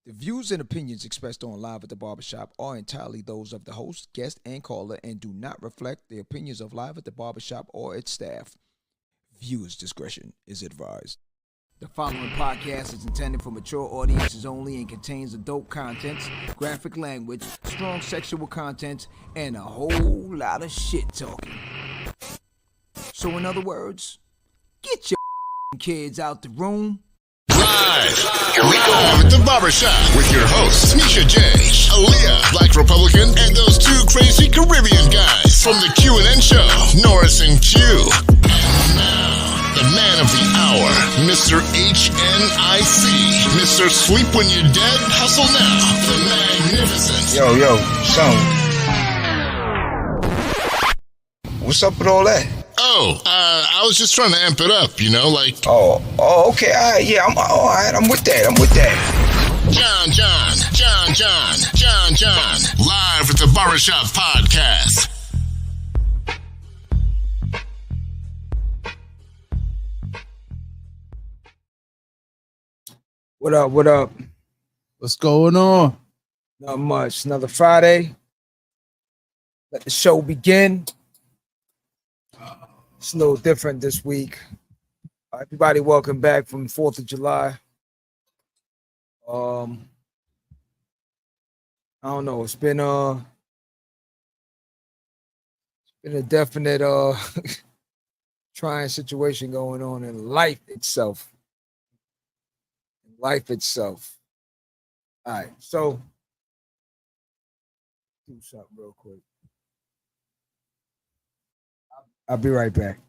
The views and opinions expressed on Live at the Barbershop are entirely those of the host, guest, and caller and do not reflect the opinions of Live at the Barbershop or its staff. Viewers' discretion is advised. The following podcast is intended for mature audiences only and contains adult contents, graphic language, strong sexual content, and a whole lot of shit talking. So in other words, get your kids out the room. Live, here we go at the Barbershop with your hosts, Misha J, Aaliyah, Black Republican, and those two crazy Caribbean guys from the Q&N show, Norris and Q. And now, the man of the hour, Mr. HNIC, Mr. Sleep When You're Dead, Hustle Now, the magnificent. Yo, son. What's up with all that? I was just trying to amp it up, you know, like... Oh, okay, all right, yeah, all right, I'm with that. John, live at the Barbershop Podcast. What up? What's going on? Not much. Another Friday. Let the show begin. It's a little different this week. Everybody, welcome back from 4th of July. I don't know. It's been a definite trying situation going on in life itself. All right, so do something real quick. I'll be right back.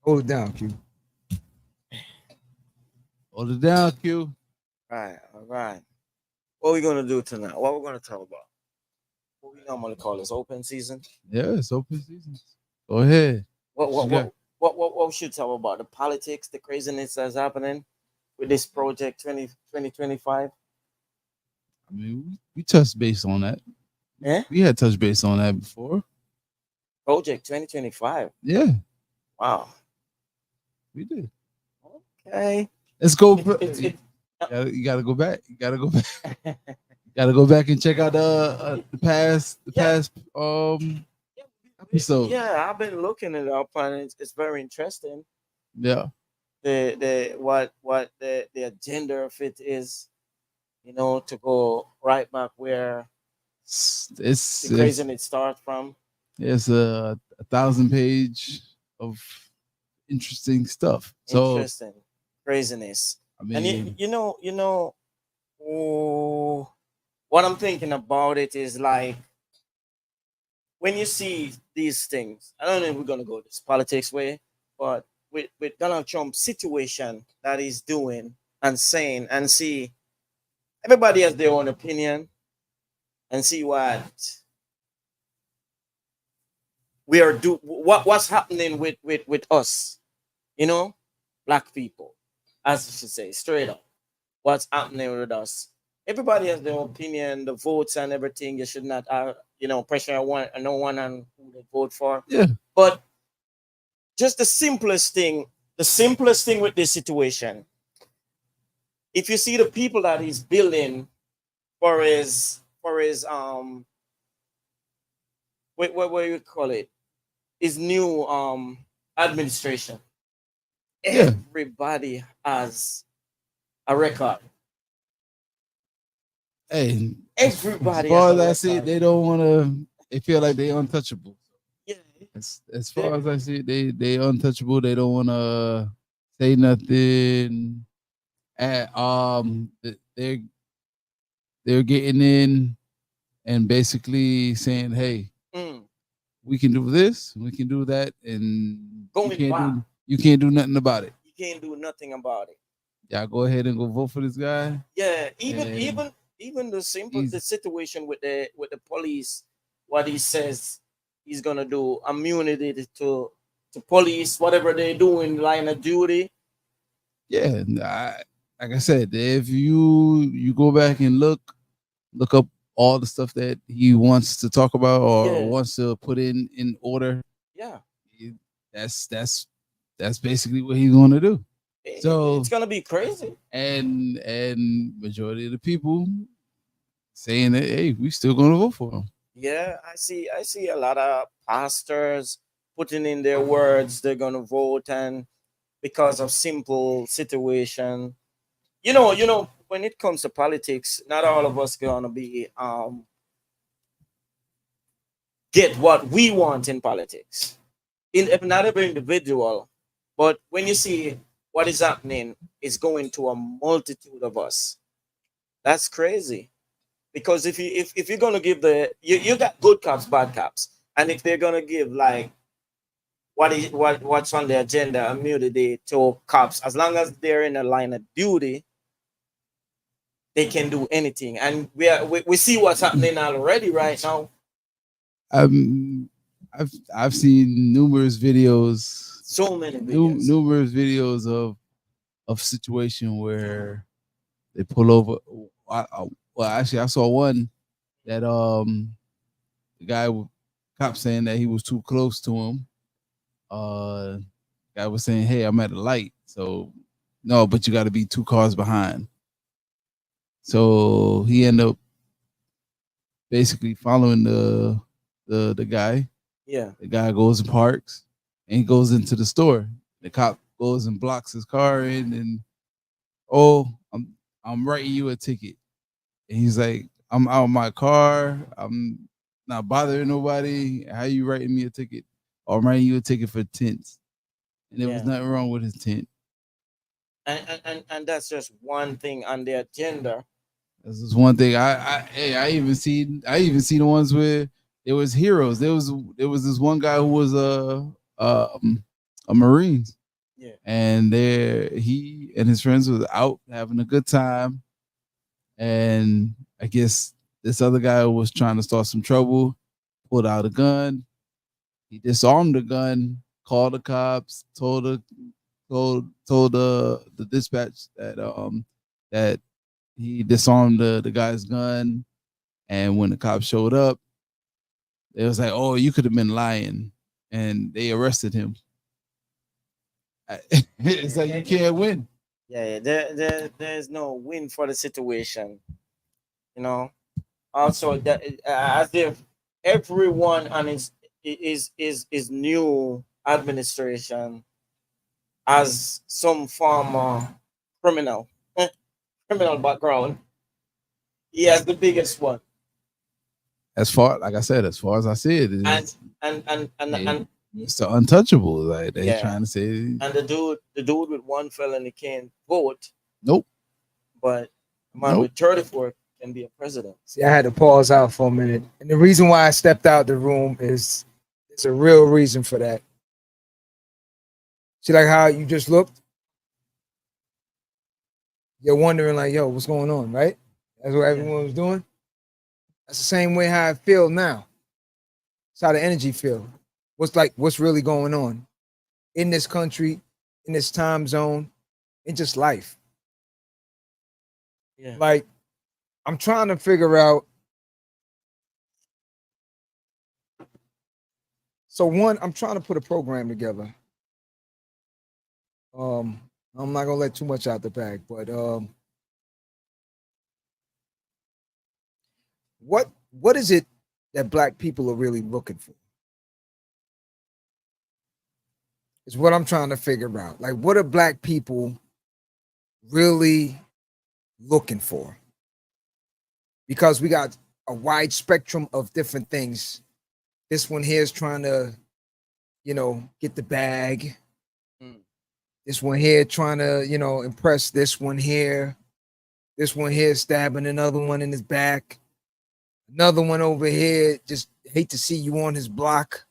Hold it down, Q. Hold it down, Q. All right. What are we gonna do tonight? What we're gonna talk about? What we normally call this open season. Yeah, it's open season. Go ahead. What we should talk about? The politics, the craziness that's happening with this project 2025. I mean, we touched base on that. Yeah, we had touched base on that before. Project 2025. Yeah. Wow. We did. Okay. Let's go. You gotta go back. You gotta go back and check out the past episode. Yeah, I've been looking it up and it's very interesting. Yeah. What the agenda of it is, you know, to go right back where the craziness starts from. It's a 1,000-page of interesting stuff. Interesting craziness. I mean, and you know, what I'm thinking about it is like when you see these things. I don't know if we're gonna go this politics way, but with Donald Trump's situation that he's doing and saying, and see, everybody has their own opinion, and see what we are what's happening with us, you know, black people, as I should say, straight up, what's happening with us. Everybody has their own opinion, the votes and everything. You should not, pressure no one on who they vote for. Yeah. But just the simplest thing with this situation, if you see the people that he's building for his what you call it, his new administration. Yeah. Everybody has a record. Hey, everybody. As far as I see it, they don't want to. They feel like they're untouchable. Yeah. As far as I see it, they untouchable. They don't want to say nothing. They're getting in and basically saying, "Hey, we can do this, we can do that, and you can't do nothing about it. You can't do nothing about it. Y'all go ahead and go vote for this guy." Yeah, even the situation with the police, what he says he's gonna do, immunity to police, whatever they do in line of duty. Yeah, like I said, if you go back and look up all the stuff that he wants to talk about or wants to put in order. Yeah, that's basically what he's going to do. So it's gonna be crazy. And majority of the people saying that, hey, we still gonna vote for him. Yeah, I see a lot of pastors putting in their words they're gonna vote, and because of simple situation. When it comes to politics, not all of us gonna be get what we want in politics. Not every individual, but when you see what is happening is going to a multitude of us. That's crazy. Because if you're gonna give you got good cops, bad cops, and if they're gonna give like what's on the agenda immunity to cops, as long as they're in a line of duty, they can do anything. And we see what's happening already right now. I've seen numerous videos, so many videos, numerous videos of situation where they pull over. Well, actually, I saw one that the cop saying that he was too close to him. Guy was saying, "Hey, I'm at a light, so no, but you got to be 2 cars behind." So he ended up basically following the guy. Yeah. The guy goes and parks and he goes into the store. The cop goes and blocks his car in and I'm writing you a ticket. And he's like, I'm out of my car. I'm not bothering nobody. How you writing me a ticket? Or I'm writing you a ticket for tents. And there was nothing wrong with his tent. And that's just one thing on the agenda. This is one thing. I even see the ones where there was heroes. There was this one guy who was a Marine. Yeah. And he and his friends was out having a good time. And I guess this other guy was trying to start some trouble, pulled out a gun. He disarmed the gun, called the cops, told the dispatch that he disarmed the guy's gun. And when the cops showed up, it was like, "Oh, you could have been lying," and they arrested him. It's like you can't win. Yeah, there's no win for the situation. Also, that as if everyone on his new administration has some form of criminal background. He has the biggest one. As far as I see it, and it's the untouchable. Like they're trying to say. And the dude with one felony can't vote. Nope. But the man with 34 can be a president. See, I had to pause out for a minute. And the reason why I stepped out the room is there's a real reason for that. See, like how you just looked? You're wondering, like, yo, what's going on, right? That's what everyone was doing. That's the same way how I feel now. It's how the energy feel. What's really going on in this country, in this time zone, in just life. Yeah. Like, I'm trying to figure out. So one, I'm trying to put a program together. I'm not gonna let too much out the bag, but what is it that Black people are really looking for? Is what I'm trying to figure out. Like, what are Black people really looking for? Because we got a wide spectrum of different things. This one here is trying to, get the bag. This one here trying to, impress this one here. This one here stabbing another one in his back. Another one over here just hate to see you on his block.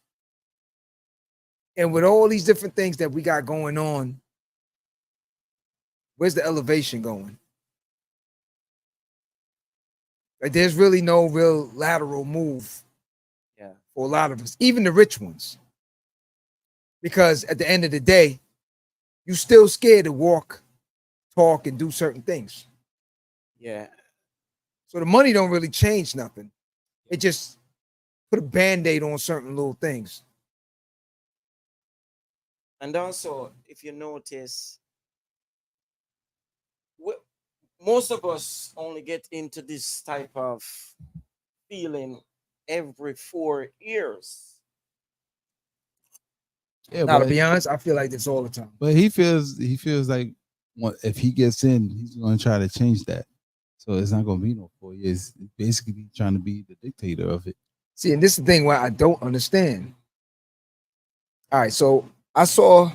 And with all these different things that we got going on, where's the elevation going? Like, there's really no real lateral move for a lot of us, even the rich ones. Because at the end of the day, you still scared to walk, talk, and do certain things. Yeah. So the money don't really change nothing. It just put a Band-Aid on certain little things. And also, if you notice, most of us only get into this type of feeling every 4 years. Yeah, Now, to but be honest, I feel like this all the time. but he feels like if he gets in, he's going to try to change that. So it's not going to be no 4 years. Basically, trying to be the dictator of it. See, and this is the thing where I don't understand. All right, so I saw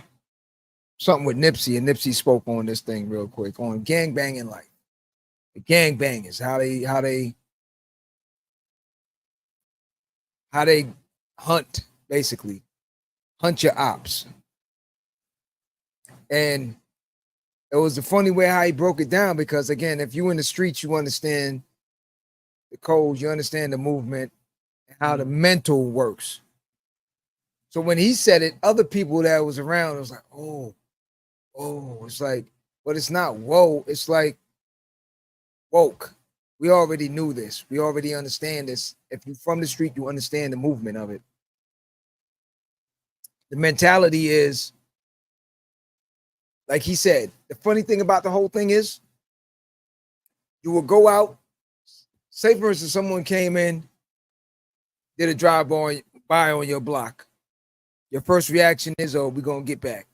something with Nipsey, and Nipsey spoke on this thing real quick on gangbanging life. The gangbangers, how they hunt, basically hunt your ops. And it was a funny way how he broke it down, because again, if you in the streets, you understand the codes, you understand the movement, and how the mental works. So when he said it, other people that was around was like, oh, it's like, but it's not whoa, it's like woke. We already knew this. We already understand this. If you're from the street, you understand the movement of it. The mentality is, like he said, the funny thing about the whole thing is, you will go out, say for instance, someone came in, did a drive-by on your block. Your first reaction is, oh, we're going to get back.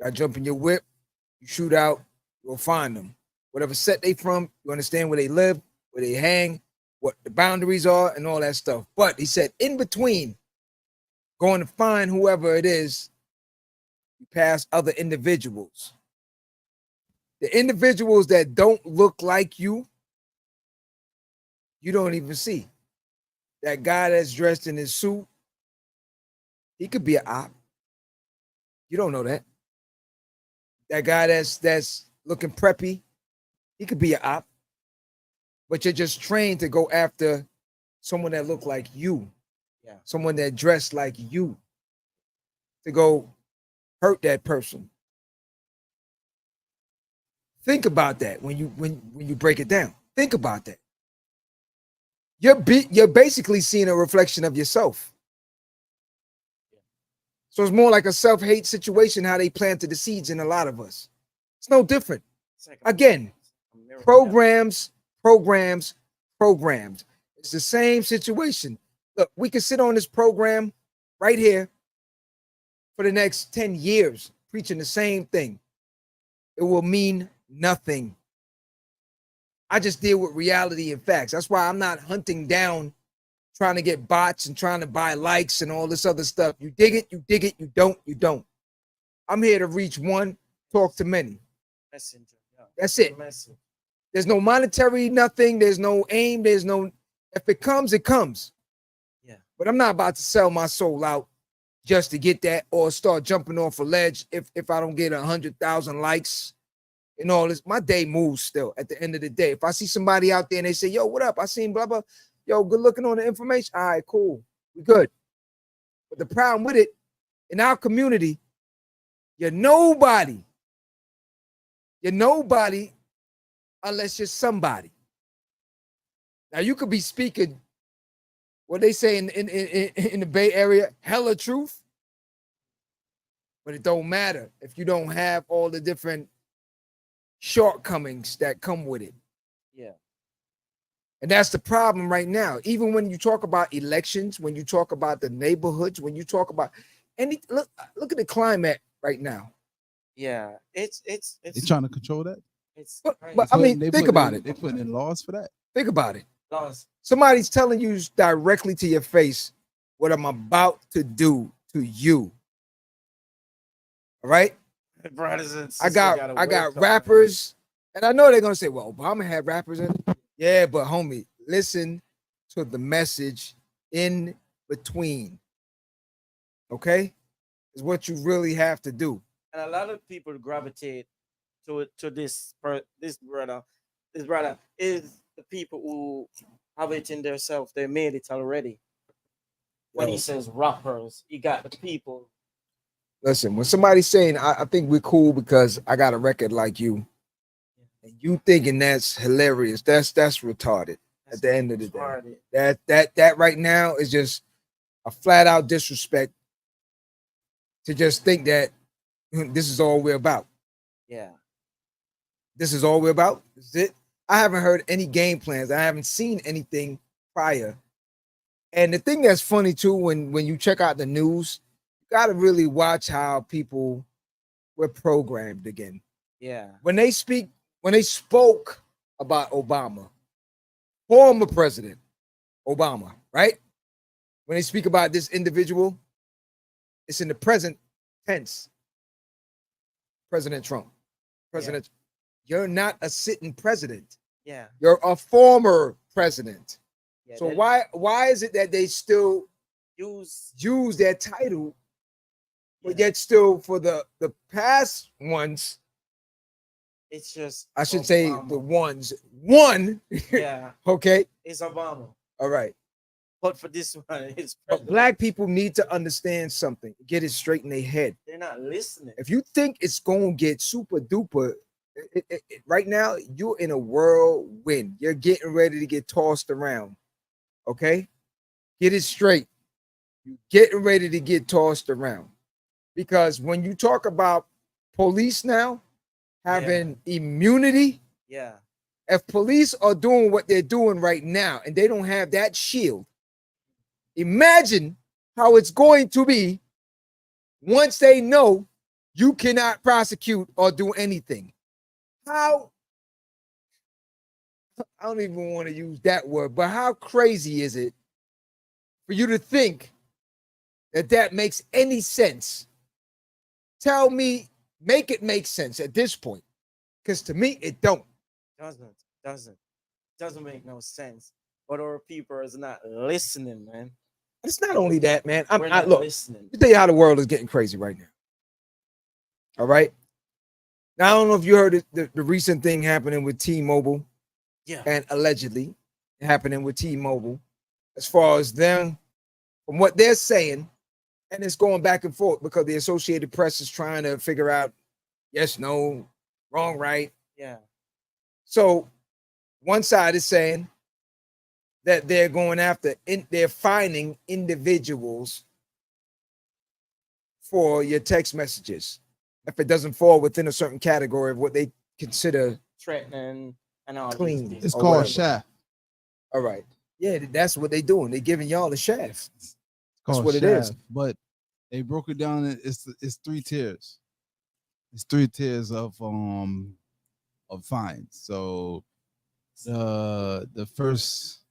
I jump in your whip, you shoot out, you'll find them. Whatever set they from, you understand where they live, where they hang, what the boundaries are, and all that stuff. But he said, in between going to find whoever it is, you pass other individuals. The individuals that don't look like you don't even see. That guy that's dressed in his suit, he could be an op. You don't know that. That guy that's looking preppy, he could be an op. But you're just trained to go after someone that look like you. Yeah. Someone that dressed like you. To go hurt that person. Think about that when you break it down. Think about that. You're basically seeing a reflection of yourself. So it's more like a self-hate situation, how they planted the seeds in a lot of us. It's no different. Again, programs. It's the same situation. Look, we can sit on this program right here for the next 10 years preaching the same thing. It will mean nothing. I just deal with reality and facts. That's why I'm not hunting down, trying to get bots and trying to buy likes and all this other stuff. You dig it, you dig it, you don't. I'm here to reach one, talk to many. Messenger. Yeah. That's it. Message. There's no monetary nothing. There's no aim. There's no, if it comes, it comes. Yeah. But I'm not about to sell my soul out just to get that or start jumping off a ledge if I don't get 100,000 likes and all this. My day moves still at the end of the day. If I see somebody out there and they say, yo, what up? I seen blah, blah. Yo, good looking on the information. All right, cool. We good. But the problem with it, in our community, you're nobody. You're nobody unless you're somebody. Now, you could be speaking, what they say in the Bay Area, hella truth. But it don't matter if you don't have all the different shortcomings that come with it. Yeah. And that's the problem right now. Even when you talk about elections, when you talk about the neighborhoods, when you talk about look at the climate right now. Yeah, it's They're trying to control that. it's But I mean, think about it. They're putting in laws for that. Think about it. laws. Somebody's telling you directly to your face what I'm about to do to you. All right? Brothers and I sisters got rappers, and I know they're gonna say, well, Obama had rappers in it. Yeah, but homie, listen to the message in between. Okay? Is what you really have to do. And a lot of people gravitate to this brother. This brother is the people who have it in themselves. They made it already. When he says rappers, he got the people. Listen, when somebody's saying, I think we're cool because I got a record like you, and you thinking that's hilarious, that's retarded. At the end of the day, that right now is just a flat out disrespect to just think that this is all we're about. Yeah. This is all we're about. This is it. I haven't heard any game plans. I haven't seen anything prior. And the thing that's funny too, when you check out the news, you got to really watch how people were programmed again. Yeah. When they spoke about Obama, former president Obama, right? When they speak about this individual, it's in the present tense. President Trump. President, you're not a sitting president. Yeah. You're a former president. Yeah, So why is it that they still use their title, but yet still for the past ones, it's just I should Obama. say the one, Yeah. okay, It's Obama. all right. But for this one, it's But black people need to understand something, get it straight in their head. they're not listening. If you think it's gonna get super duper, right now you're in a whirlwind. You're getting ready to get tossed around. Okay, get it straight. You're getting ready to get tossed around, because when you talk about police now having immunity, Yeah. if police are doing what they're doing right now and they don't have that shield, imagine how it's going to be once they know you cannot prosecute or do anything. How, I don't even want to use that word, but how crazy is it for you to think that that makes any sense? Tell me, make it make sense at this point, because to me it don't. Doesn't make no sense. But our people is not listening, man. It's not only that, man. We're not look, listening. let me tell you how the world is getting crazy right now. All right. Now, I don't know if you heard the recent thing happening with T-Mobile. Yeah. And allegedly happening with T-Mobile, as far as them, from what they're saying, and it's going back and forth because the Associated Press is trying to figure out yes, no, wrong, right. Yeah. So one side is saying that they're going after, they're finding individuals for your text messages if it doesn't fall within a certain category of what they consider threatening and all clean. these It's things. called shaft. All right. Yeah, that's what they're doing. They're giving y'all the shaft. It's That's called what it is. shaft, but they broke it down. It's 3 tiers. It's 3 tiers of fines. So the first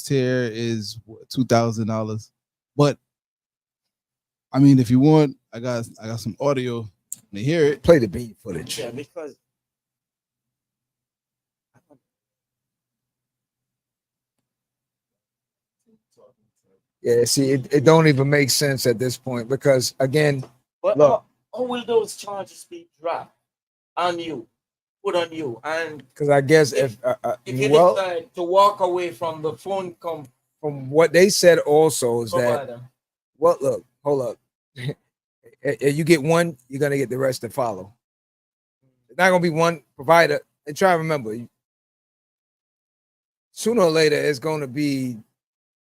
tier is $2,000. But I mean, if you want, I got some audio to hear it. Play the beat footage. Yeah, because Yeah, see, it don't even make sense at this point because again, but look, how will those charges be dropped on you, put on you? And because I guess if you well, decide to walk away from the phone from what they said also is that provider, look, hold up. You get one, you're gonna get the rest to follow. It's not gonna be one provider. And try to remember, sooner or later, it's gonna be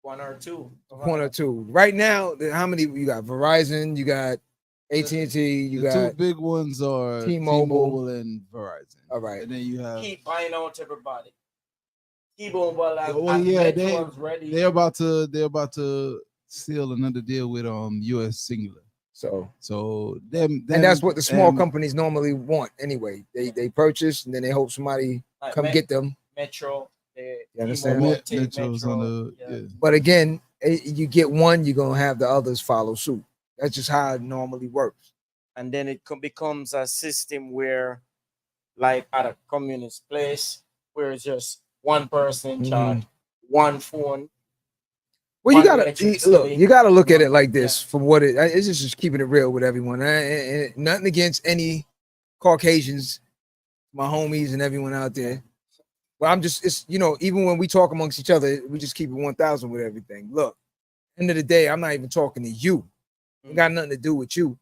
one or two. Right now, how many you got? Verizon, you got AT&T, you The got 2 big ones are T-Mobile. and Verizon. All right. And then you have Keep buying out everybody. T-Mobile, they're about to seal another deal with US Singular. So them and that's what the small companies normally want anyway. They purchase and then they hope somebody come get them. Metro. You understand? Metro's on the But again, you get one, you're gonna have the others follow suit. That's just how it normally works. And then it becomes a system where, like at a communist place, where it's just one person in charge, one phone. Well, you gotta look at it like this. From what it's just keeping it real with everyone. Nothing against any Caucasians, my homies and everyone out there. But it's even when we talk amongst each other, we just keep it 1,000 with everything. Look, end of the day, I'm not even talking to you. It got nothing to do with you.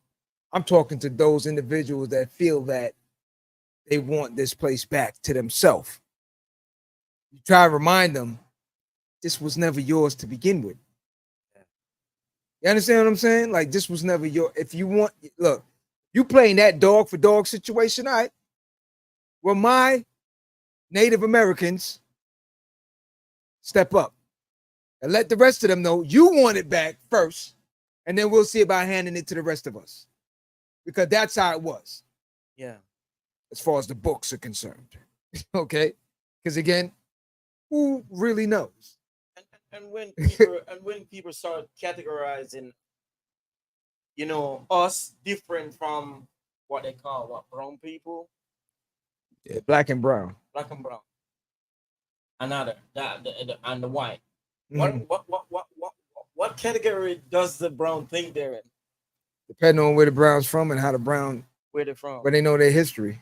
I'm talking to those individuals that feel that they want this place back to themselves. You try to remind them, this was never yours to begin with. You understand what I'm saying? Like, this was never your. If you want, look, you playing that dog for dog situation, all right? will my Native Americans step up and let the rest of them know you want it back first, and then we'll see about handing it to the rest of us, because that's how it was. Yeah. As far as the books are concerned. Okay, because again, who really knows? And when people start categorizing, us different from what they call brown people, Black and brown, another and the white. Mhm. What category does the brown think they're in? Depending on where the brown's from and how the brown, Where they're from? where they know their history.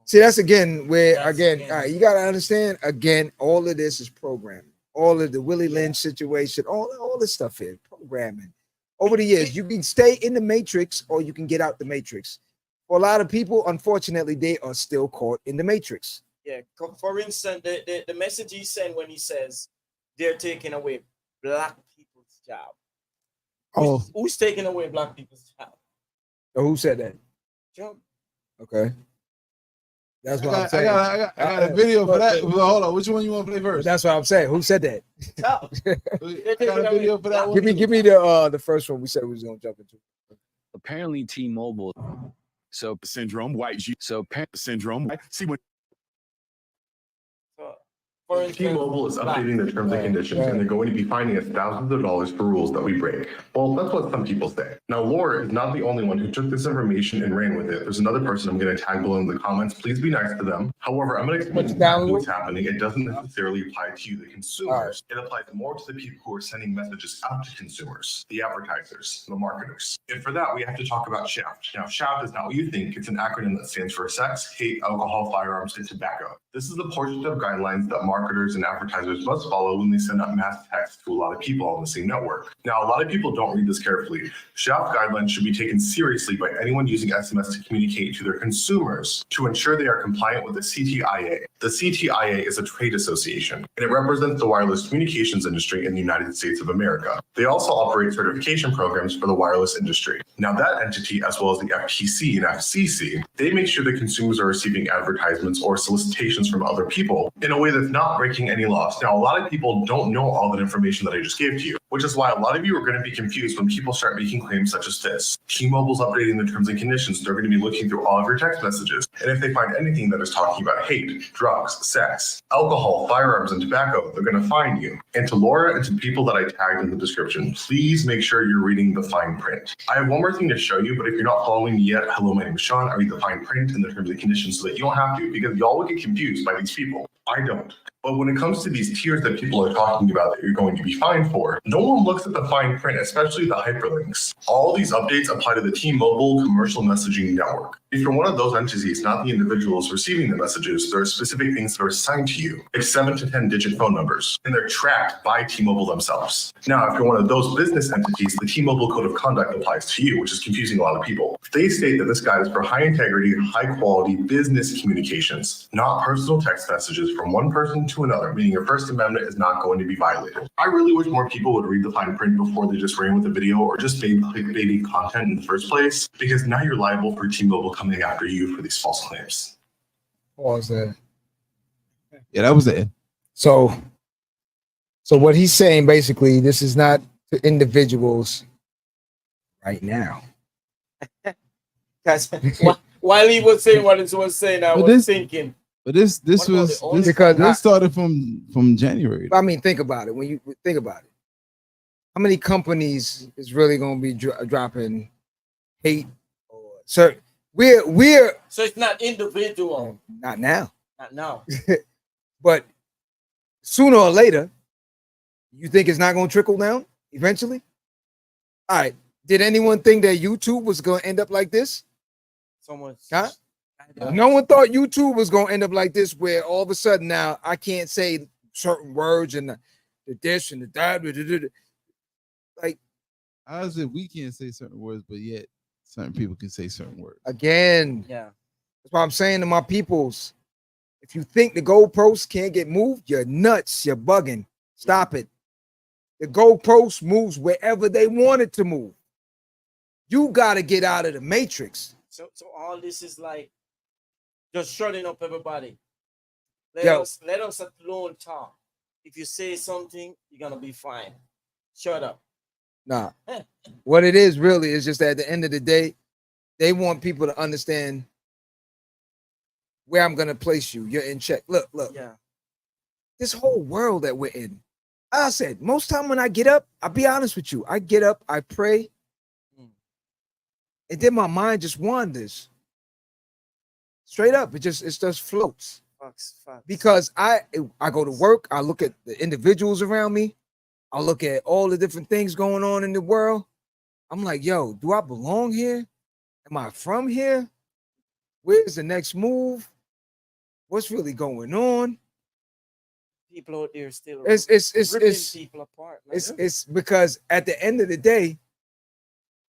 See, that's again where That's again, again. all right, you gotta understand again, all of this is programming. All of the Willie Lynch situation, all this stuff is programming. Over the years, you can stay in the matrix or you can get out the matrix. For a lot of people, unfortunately, they are still caught in the matrix. Yeah. For instance, the message he sent when he says they're taking away black people's job. Who's taking away black people's job? So who said that? Trump. Okay. That's what I'm I saying. got a video for that. Well, hold on, which one you want to play first? That's what I'm saying. Who said that? Trump. I got a video for that one. Give me the first one we said we was gonna jump into. Apparently T-Mobile. So syndrome, white G. So syndrome. See what For instance, T-Mobile is updating their terms and conditions, and they're going to be fining us thousands of dollars for rules that we break. Well, that's what some people say. Now, Laura is not the only one who took this information and ran with it. There's another person I'm going to tag below in the comments. Please be nice to them. However, I'm going to explain exactly what's happening. It doesn't necessarily apply to you, the consumers. It applies more to the people who are sending messages out to consumers, the advertisers, the marketers. And for that, we have to talk about SHAFT. Now, SHAFT is not what you think. It's an acronym that stands for sex, hate, alcohol, firearms, and tobacco. This is the portion of guidelines that marketers and advertisers must follow when they send out mass text to a lot of people on the same network. Now, a lot of people don't read this carefully. SHAFT guidelines should be taken seriously by anyone using SMS to communicate to their consumers to ensure they are compliant with the CTIA. The CTIA is a trade association, and it represents the wireless communications industry in the United States of America. They also operate certification programs for the wireless industry. Now, that entity, as well as the FTC and FCC, they make sure that consumers are receiving advertisements or solicitations from other people in a way that's not breaking any laws. Now, a lot of people don't know all that information that I just gave to you, which is why a lot of you are going to be confused when people start making claims such as this. T-Mobile's updating the terms and conditions. They're going to be looking through all of your text messages. And if they find anything that is talking about hate, drugs, sex, alcohol, firearms, and tobacco, they're going to fine you. And to Laura and to people that I tagged in the description, please make sure you're reading the fine print. I have one more thing to show you, but if you're not following me yet, hello, my name is Sean. I read the fine print and the terms and conditions so that you don't have to, because y'all will get confused by these people. I don't. But when it comes to these tiers that people are talking about that you're going to be fined for, no one looks at the fine print, especially the hyperlinks. All these updates apply to the T-Mobile commercial messaging network. If you're one of those entities, not the individuals receiving the messages, there are specific things that are assigned to you, like 7 to 10 digit phone numbers, and they're tracked by T-Mobile themselves. Now, if you're one of those business entities, the T-Mobile code of conduct applies to you, which is confusing a lot of people. They state that this guide is for high integrity, high quality business communications, not personal text messages from one person to another, meaning your First Amendment is not going to be violated. I really wish more people would read the fine print before they just ran with the video or just made clickbaity content in the first place, because now you're liable for T-Mobile coming after you for these false claims. Pause there. Yeah, that was it. So what he's saying basically, this is not to individuals right now. While he was saying what he was saying, I was thinking. But this started from January. I mean, think about it. When you think about it, how many companies is really going to be dropping hate or certain? We're So it's not individual. not now, Not now. but sooner or later, you think it's not going to trickle down eventually? All right. Did anyone think that YouTube was going to end up like this? Someone. Huh? No one thought YouTube was going to end up like this, where all of a sudden now I can't say certain words and the this and the that. Like, How is it we can't say certain words, but yet certain people can say certain words? again, Yeah. that's what I'm saying to my peoples. If you think the goalposts can't get moved, you're nuts. You're bugging. Stop it. The goalpost moves wherever they want it to move. You got to get out of the matrix. So all this is like just shutting up everybody. Let Yo. us alone talk. If you say something, you're gonna be fine. Shut up. Nah. What it is really is just that at the end of the day, they want people to understand where I'm gonna place you. You're in check. Look. Yeah. This whole world that we're in. I said, most time when I get up, I'll be honest with you. I get up, I pray, and then my mind just wanders. Straight up, it just floats. Facts. Because I go to work, I look at the individuals around me, I look at all the different things going on in the world. I'm like, yo, do I belong here? Am I from here? Where's the next move? What's really going on? People out there still It's people apart. Man. it's because at the end of the day,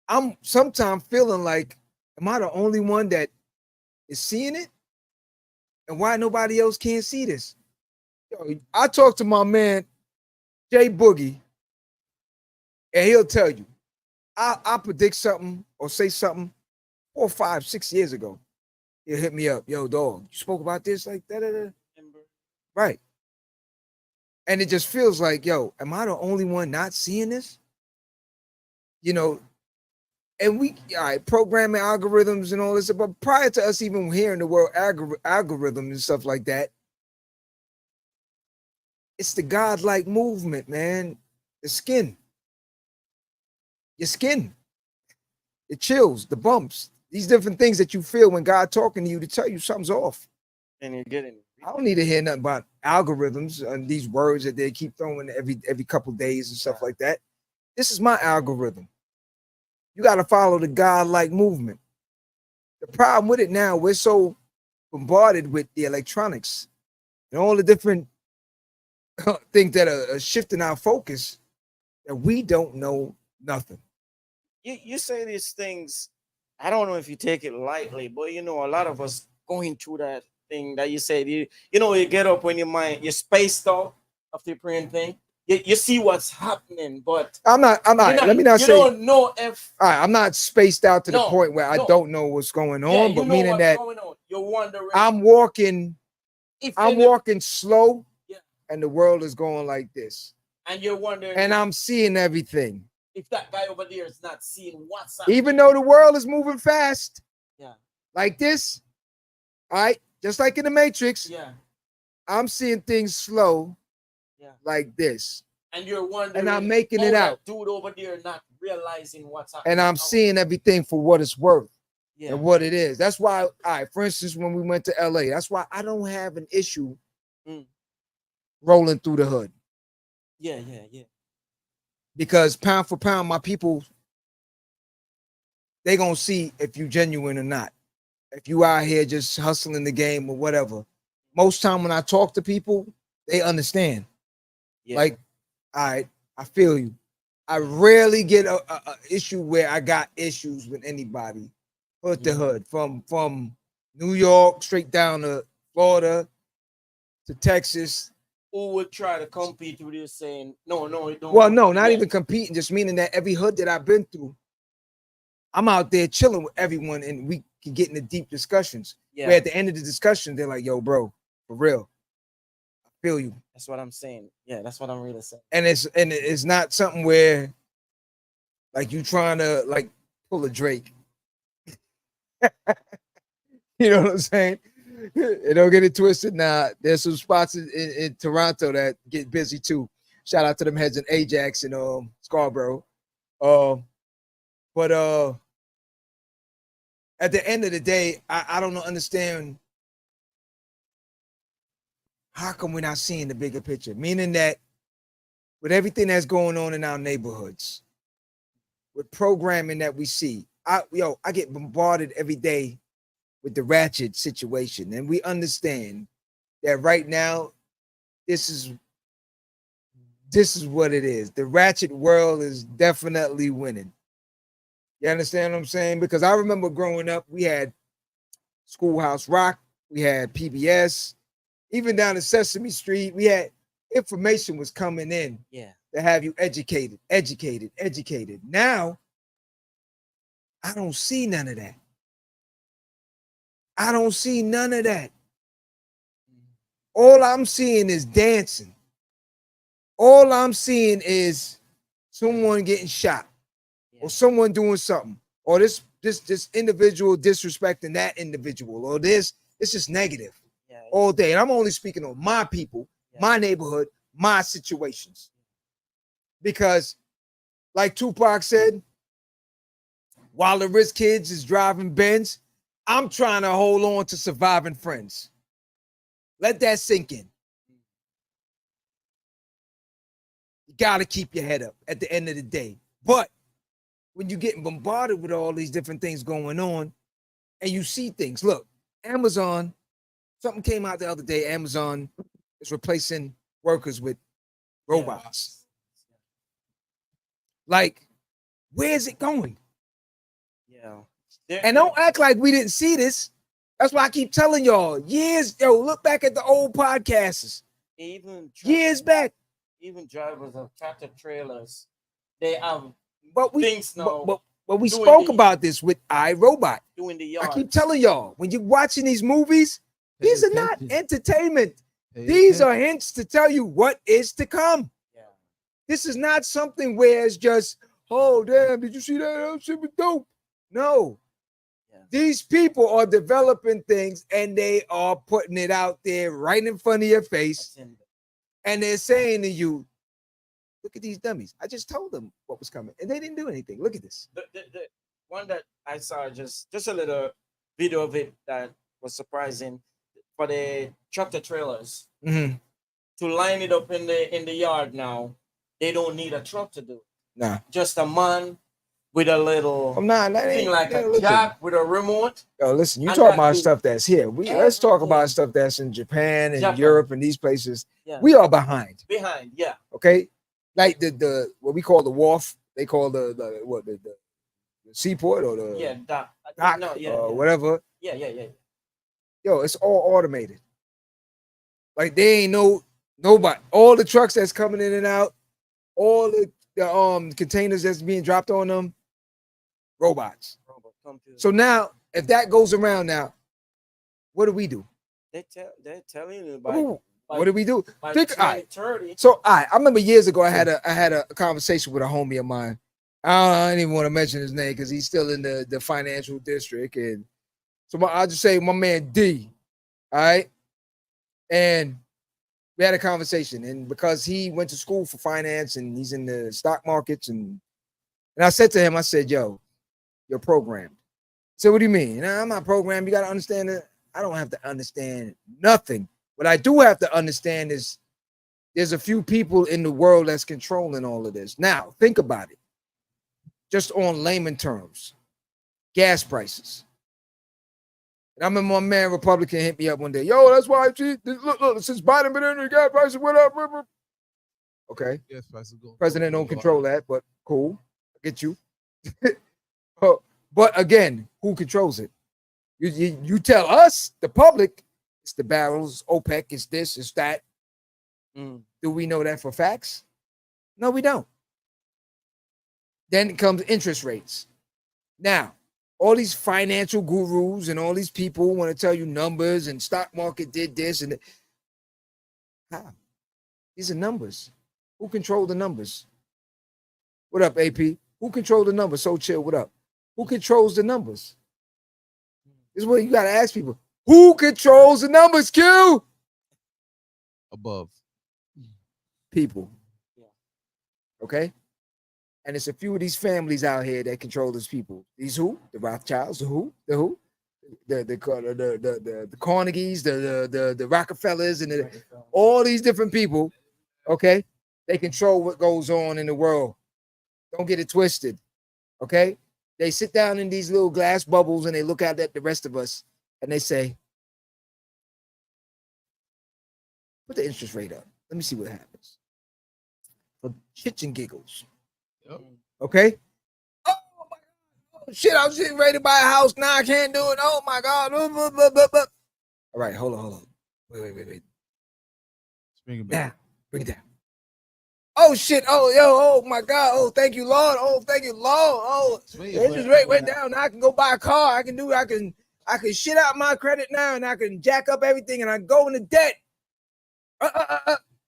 I'm sometimes feeling like, am I the only one that is seeing it? And why nobody else can't see this? Yo, I talked to my man Jay Boogie, and he'll tell you, I'll predict something or say something 4, 5, 6 years ago. He'll hit me up, yo, dog, you spoke about this like that. Right. And it just feels like, yo, am I the only one not seeing this? You know, and we, all right, programming algorithms and all this, but prior to us even hearing the word algorithm and stuff like that, it's the godlike movement, man. The skin. Your skin. The chills, the bumps, these different things that you feel when God talking to you to tell you something's off. And you're getting it. I don't need to hear nothing about algorithms and these words that they keep throwing every couple days and stuff like that. This is my algorithm. You got to follow the godlike movement. The problem with it now, we're so bombarded with the electronics and all the different things that are shifting our focus that we don't know nothing. You say these things, I don't know if you take it lightly, but you know, a lot of us going through that thing that you said, you get up when your mind, you're spaced out after your praying thing. You see what's happening, but I'm not. Let me not say. You don't know if. All right, I'm not spaced out to the point where I don't know what's going on, but meaning that you're wondering. I'm walking slow, and the world is going like this, and you're wondering, and I'm seeing everything. If that guy over there is not seeing what's happening, even though the world is moving fast, like this, all right, just like in the Matrix, I'm seeing things slow. Like this, and you're wondering, and I'm making it out. Dude over there not realizing what's happening, and I'm seeing everything for what it's worth and what it is. That's why, all right, for instance, when we went to LA, that's why I don't have an issue rolling through the hood. Yeah. Because pound for pound, my people, they gonna see if you genuine or not. If you out here just hustling the game or whatever. Most time when I talk to people, they understand. Like, all right, I feel you. I rarely get a issue where I got issues with anybody. Hood to hood, from New York straight down to Florida to Texas. Who would try to compete with you saying, no, it don't. Well, no, not even competing, just meaning that every hood that I've been through, I'm out there chilling with everyone and we can get into deep discussions. Where at the end of the discussion, they're like, yo, bro, for real. Feel you. That's what I'm saying. Yeah, that's what I'm really saying. And it's not something where like you trying to like pull a Drake. You know what I'm saying? And don't get it twisted. Nah, there's some spots in Toronto that get busy too. Shout out to them heads in Ajax and Scarborough. But at the end of the day, I don't understand. How come we're not seeing the bigger picture? Meaning that with everything that's going on in our neighborhoods, with programming that we see, I get bombarded every day with the ratchet situation. And we understand that right now, this is what it is. The ratchet world is definitely winning. You understand what I'm saying? Because I remember growing up, we had Schoolhouse Rock, we had PBS, even down to Sesame Street, we had information was coming in to have you educated. Now, I don't see none of that. I don't see none of that. All I'm seeing is dancing. All I'm seeing is someone getting shot or someone doing something, or this individual disrespecting that individual, or this. It's just negative all day. And I'm only speaking on my people, my neighborhood, my situations. Because, like Tupac said, while the rich kids is driving Benz, I'm trying to hold on to surviving friends. Let that sink in. You got to keep your head up at the end of the day. But when you're getting bombarded with all these different things going on and you see things, look, Amazon, something came out the other day. Amazon is replacing workers with robots. Like, where's it going? And don't act like we didn't see this. That's why I keep telling y'all, look back at the old podcasts. Years back. Even drivers of tractor trailers, they have things now. But we spoke about this with iRobot. Doing the yard. I keep telling y'all, when you're watching these movies, these are not entertainment. These are hints to tell you what is to come. Yeah. This is not something where it's just, oh, damn, did you see that? That shit was dope. No. Yeah. These people are developing things and they are putting it out there right in front of your face. And they're saying to you, look at these dummies. I just told them what was coming, and they didn't do anything. Look at this. The one that I saw, just a little video of it that was surprising, for the tractor trailers to line it up in the yard now. They don't need a truck to do it. Nah. Just a man with a little thing like a jack with a remote. Yo, listen, you talk about stuff that's here. Let's talk about stuff that's in Japan and Europe and these places. Yeah. We are behind. Yeah. Okay, like the what we call the wharf, they call the seaport or the dock or whatever. Yeah. Yo, it's all automated. Like they ain't nobody. All the trucks that's coming in and out, all the containers that's being dropped on them, robots. So now, if that goes around now, what do we do? They're telling you about. What do we do? I remember years ago I had a conversation with a homie of mine. I don't even want to mention his name because he's still in the financial district, and so I'll just say my man D. All right, and we had a conversation, and because he went to school for finance and he's in the stock markets, and I said to him, I said, "Yo, you're programmed." He said, "What do you mean?" "Nah, I'm not programmed. You got to understand it." I don't have to understand nothing. What I do have to understand is there's a few people in the world that's controlling all of this. Now, think about it. Just on layman terms, gas prices. And I remember my man Republican hit me up one day. Yo, that's why look, since Biden been in the gas prices went up. Okay. Gas prices go. President don't control that, but cool. I get you. But again, who controls it? You tell us, the public, it's the barrels, OPEC, it's this, it's that. Do we know that for facts? No, we don't. Then comes interest rates. Now, all these financial gurus and all these people want to tell you numbers and stock market did this and how? These are numbers. Who control the numbers? What up, AP? Who controls the numbers? So chill, what up? Who controls the numbers? This is what you got to ask people. Who controls the numbers, Q? Above. People. Okay? And it's a few of these families out here that control these people. These who? The Rothschilds. The who? The who? The Carnegies, the Rockefellers, and all these different people. Okay? They control what goes on in the world. Don't get it twisted. Okay? They sit down in these little glass bubbles and they look out at the rest of us and they say, put the interest rate up. Let me see what happens. For shits and giggles. Yep. Okay? Oh my God. Oh, shit, I was getting ready to buy a house. Now I can't do it. Oh my God. All right, hold on. Wait. Bring it back. Now, bring it down. Oh shit! Oh my God! Oh, thank you, Lord! Oh, thank you, Lord! Oh, the interest rate went down. Now I can go buy a car. I can I can shit out my credit now and I can jack up everything and I go into debt.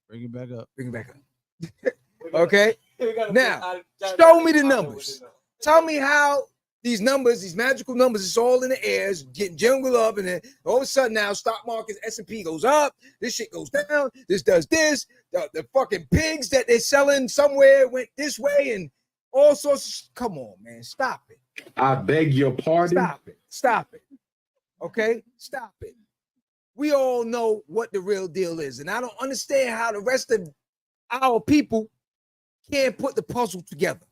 Bring it back up. Bring it back up. Okay. Now, show me the numbers. Tell me how these numbers, these magical numbers, it's all in the air, it's getting jungled up, and then all of a sudden now stock market S&P goes up, this shit goes down, this does this, the fucking pigs that they're selling somewhere went this way, and all sorts of, come on, man, stop it. I beg your pardon. Stop it. Okay, stop it. We all know what the real deal is, and I don't understand how the rest of our people can't put the puzzle together.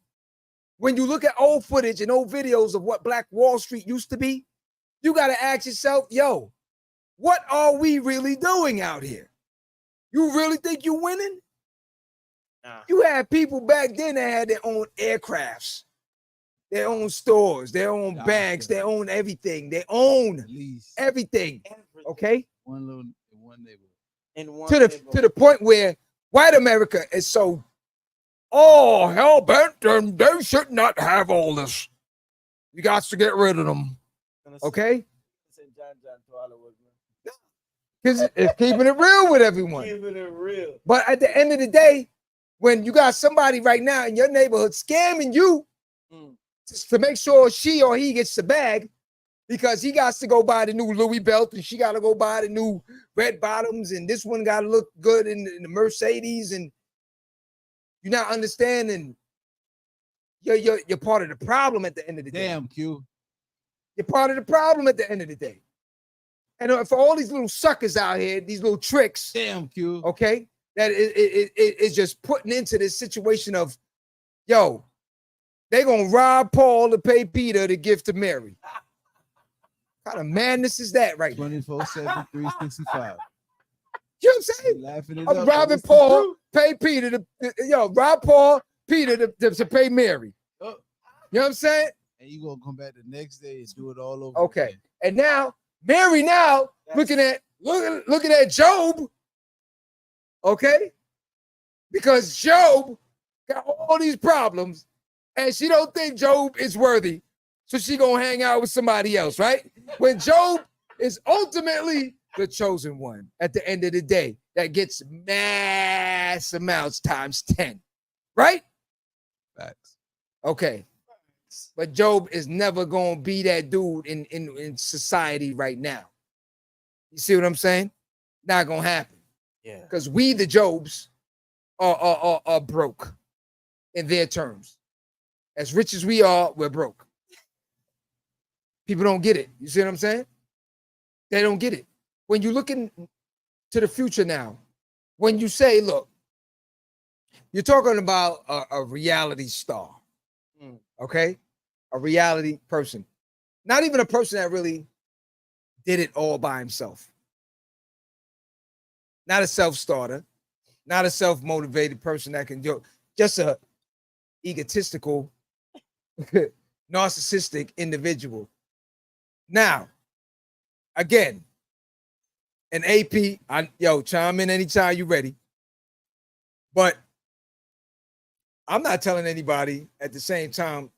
When you look at old footage and old videos of what Black Wall Street used to be, you got to ask yourself, yo, what are we really doing out here? You really think you're winning? Nah. You had people back then that had their own aircrafts, their own stores, their own banks, their own everything. They own At least everything. Okay? one neighborhood. To the point where white America is so hell bent, and they should not have all this. You got to get rid of them. Okay? Because it's keeping it real with everyone. Keeping it real. But at the end of the day, when you got somebody right now in your neighborhood scamming you to make sure she or he gets the bag, because he got to go buy the new Louis belt and she got to go buy the new red bottoms, and this one got to look good in the Mercedes, and you're not understanding. You're part of the problem at the end of the day. Damn, Q. You're part of the problem at the end of the day. And for all these little suckers out here, these little tricks, Damn, Q. okay, that is just putting into this situation of, yo, they're going to rob Paul to pay Peter to give to Mary. What kind of madness is that right now? 24/7, 365. You know what I'm saying? Laughing it I'm up. robbing Paul, pay Peter rob Paul, Peter to pay Mary. You know what I'm saying? And you gonna come back the next day and do it all over. Okay. Again. And now Mary looking at Job. Okay? Because Job got all these problems and she don't think Job is worthy. So she gonna hang out with somebody else, right? When Job is ultimately the chosen one at the end of the day that gets mass amounts times 10, right? Facts. Okay. But Job is never gonna be that dude in society right now. You see what I'm saying? Not gonna happen. Yeah. Because we, the Jobs, are broke in their terms. As rich as we are, we're broke. People don't get it. You see what I'm saying? They don't get it. When you look into the future now, when you say, look, you're talking about a reality star, okay? A reality person. Not even a person that really did it all by himself. Not a self-starter, not a self-motivated person that can do, just a egotistical, narcissistic individual. Now, again, an AP, chime in anytime you're ready. But I'm not telling anybody at the same time,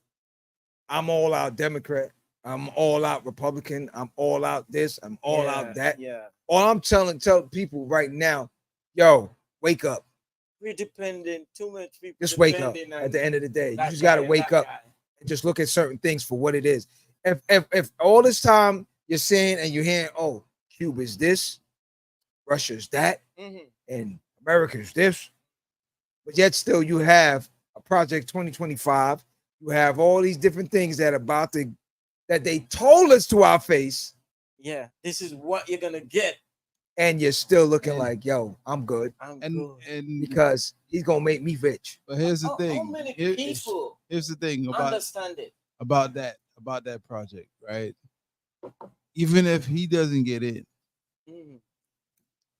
I'm all out Democrat, I'm all out Republican, I'm all out this, I'm all out that. Yeah. All I'm telling people right now, yo, wake up. We're dependent, too much people. Just wake up at the end of the day. You just gotta wake up and just look at certain things for what it is. If all this time you're saying and you're hearing, oh, Cuba's this, Russia's that, and America's this, but yet still you have a Project 2025. You have all these different things that they told us to our face. Yeah, this is what you're gonna get. And you're still looking like, yo, I'm good. And because he's gonna make me rich. But here's the thing. How many people Here's the thing understand it? about that project, right? Even if he doesn't get in,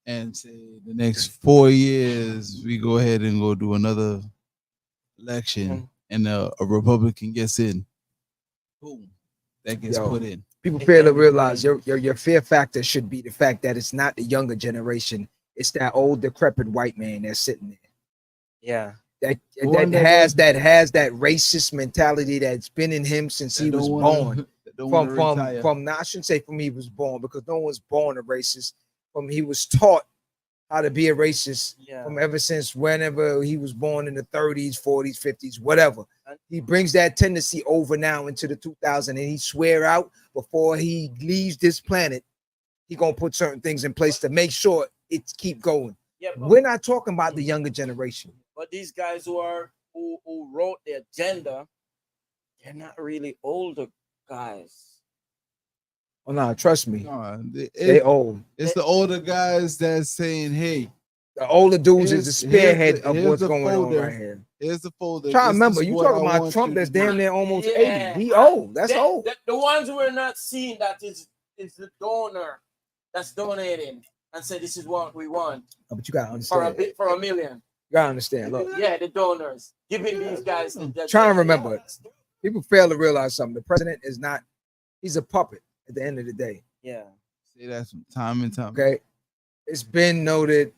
and say the next 4 years we go ahead and go do another election, and a Republican gets in, boom, that gets put in. People fail to realize your fear factor should be the fact that it's not the younger generation, it's that old decrepit white man that's sitting there. Yeah. That has that racist mentality that's been in him since he was born. wanna retire. I shouldn't say from he was born, because no one's born a racist. From he was taught how to be a racist from ever since whenever he was born in the 30s, 40s, 50s, whatever. He brings that tendency over now into the 2000s, and he swear out before he leaves this planet, he gonna put certain things in place to make sure it keep going. Yeah, we're not talking about the younger generation. But these guys who wrote the agenda, they're not really older guys. Oh no, trust me. No, they old. It's the older guys that's saying, hey. The older dudes is the spearhead of what's going on right here. Here's the folder. Try to remember, you talking about Trump that's damn near almost 80. He old. That's old. The ones we're not seeing that is the donor that's donating and say this is what we want. Oh, but you gotta understand. For $1 million. You gotta understand. Look. Yeah, the donors giving these guys. Trying to remember. People fail to realize something. The president is not. He's a puppet at the end of the day. Yeah. Say that from time and time. Okay. It's been noted.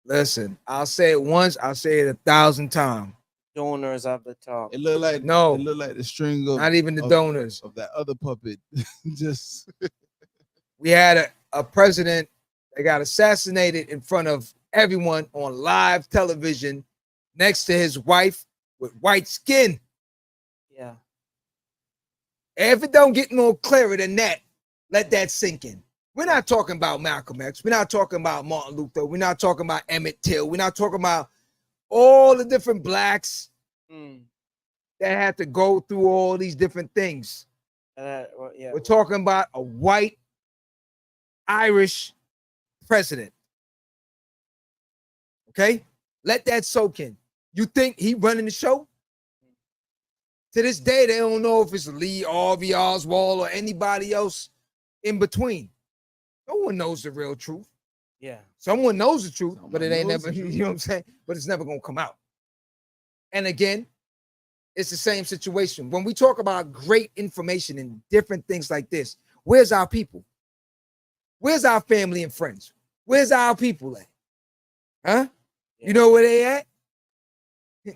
Listen, I'll say it once, I'll say it 1,000 times. Donors at the top. It looked like no. It looked like the string of not even the donors of that other puppet. Just we had a president that got assassinated in front of everyone on live television next to his wife with white skin. Yeah. If it don't get no clearer than that, let that sink in. We're not talking about Malcolm X. We're not talking about Martin Luther. We're not talking about Emmett Till. We're not talking about all the different blacks that had to go through all these different things. We're talking about a white Irish president. Okay? Let that soak in. You think he running the show? To this day, they don't know if it's Lee Harvey Oswald or anybody else in between. No one knows the real truth. Yeah. Someone knows the truth, but it ain't never, you know what I'm saying? But it's never going to come out. And again, it's the same situation. When we talk about great information and different things like this, where's our people? Where's our family and friends? Where's our people at? Huh? Yeah. You know where they at?